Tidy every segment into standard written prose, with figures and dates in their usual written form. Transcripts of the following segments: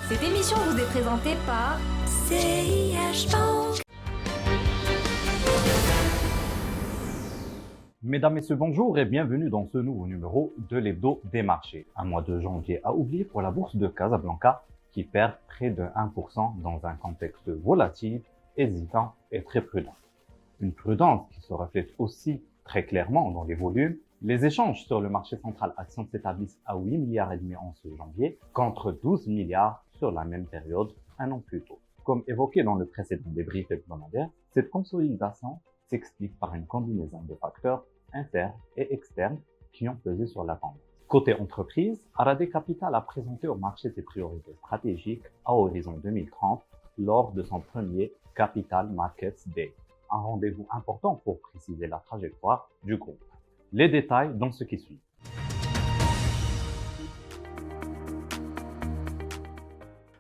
Cette émission vous est présentée par CIH Bank. Mesdames, Messieurs, bonjour et bienvenue dans ce nouveau numéro de l'hebdo des marchés. Un mois de janvier à oublier pour la bourse de Casablanca qui perd près de 1% dans un contexte volatile, hésitant et très prudent. Une prudence qui se reflète aussi très clairement dans les volumes. Les échanges sur le marché central action s'établissent à 8 milliards et demi en ce janvier contre 12 milliards sur la même période un an plus tôt. Comme évoqué dans le précédent débrief hebdomadaire, cette consolidation s'explique par une combinaison de facteurs internes et externes qui ont pesé sur la tendance. Côté entreprise, Araday Capital a présenté au marché ses priorités stratégiques à horizon 2030 lors de son premier Capital Markets Day. Un rendez-vous important pour préciser la trajectoire du groupe. Les détails dans ce qui suit.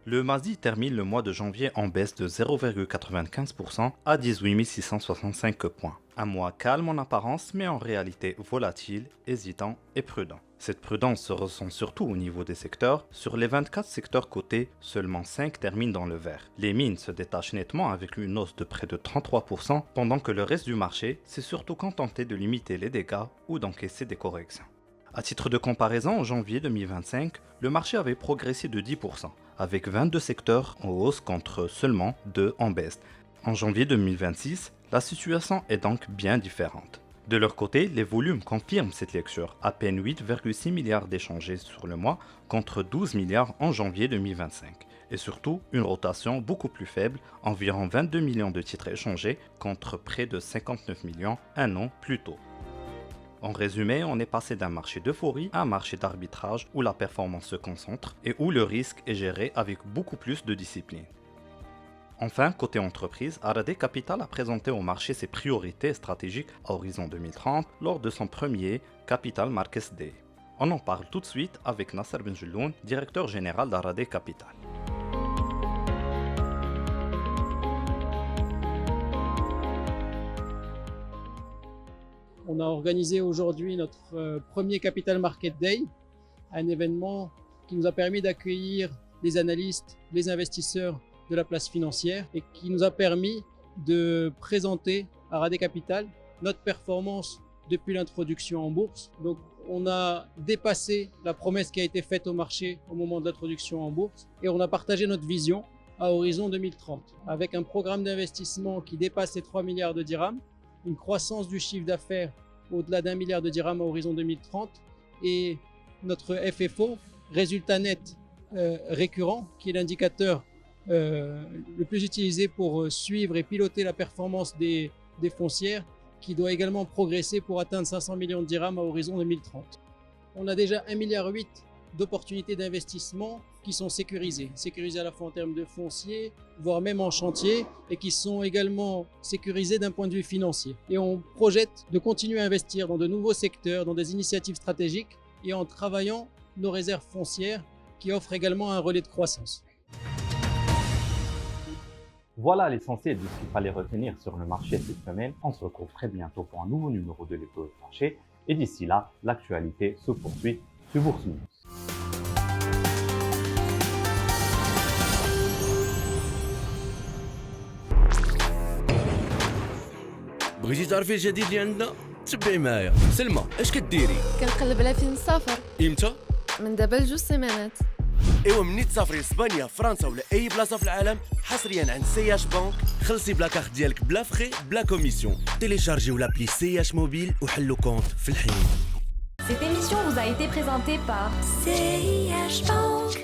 Le Mazdi termine le mois de janvier en baisse de 0,95% à 18 665 points. Un mois calme en apparence, mais en réalité volatile, hésitant et prudent. Cette prudence se ressent surtout au niveau des secteurs. Sur les 24 secteurs cotés, seulement 5 terminent dans le vert. Les mines se détachent nettement avec une hausse de près de 33%, pendant que le reste du marché s'est surtout contenté de limiter les dégâts ou d'encaisser des corrections. À titre de comparaison, en janvier 2025, le marché avait progressé de 10%, avec 22 secteurs en hausse contre seulement 2 en baisse. En janvier 2026, la situation est donc bien différente. De leur côté, les volumes confirment cette lecture, à peine 8,6 milliards d'échangés sur le mois contre 12 milliards en janvier 2025. Et surtout, une rotation beaucoup plus faible, environ 22 millions de titres échangés contre près de 59 millions un an plus tôt. En résumé, on est passé d'un marché d'euphorie à un marché d'arbitrage où la performance se concentre et où le risque est géré avec beaucoup plus de discipline. Enfin, côté entreprise, Araday Capital a présenté au marché ses priorités stratégiques à horizon 2030 lors de son premier Capital Markets Day. On en parle tout de suite avec Nasser Benjelloun, directeur général d'Araday Capital. On a organisé aujourd'hui notre premier Capital Market Day, un événement qui nous a permis d'accueillir les analystes, les investisseurs de la place financière et qui nous a permis de présenter à Araday Capital notre performance depuis l'introduction en bourse. Donc on a dépassé la promesse qui a été faite au marché au moment de l'introduction en bourse et on a partagé notre vision à horizon 2030 avec un programme d'investissement qui dépasse les 3 milliards de dirhams, une croissance du chiffre d'affaires au-delà d'1 milliard de dirhams à horizon 2030 et notre FFO, résultat net récurrent, qui est l'indicateur le plus utilisé pour suivre et piloter la performance des foncières, qui doit également progresser pour atteindre 500 millions de dirhams à horizon 2030. On a déjà 1,8 milliard d'opportunités d'investissement qui sont sécurisées à la fois en termes de foncier, voire même en chantier, et qui sont également sécurisées d'un point de vue financier. Et on projette de continuer à investir dans de nouveaux secteurs, dans des initiatives stratégiques, et en travaillant nos réserves foncières qui offrent également un relais de croissance. Voilà l'essentiel de ce qu'il fallait retenir sur le marché cette semaine. On se retrouve très bientôt pour un nouveau numéro de l'hebdo des marchés. Et d'ici là, l'actualité se poursuit sur Bourse News. بغيتي تعرفي الجديد اللي عندنا؟ تبعي معايا. سلمى، اش كديري؟ كنقلب على فيلم السفر امتى؟ من دابا لجوج سيمانات. ايوا مني تسافري لاسبانيا فرنسا ولا اي بلاصه في العالم حصريا عند سي اش بانك خلصي بلا كارت ديالك بلا فخي بلا كوميسيون تيليشارجيو لابلي سي اش موبيل وحلوا كونت في الحين. Cette émission vous a été présentée par CIH Bank.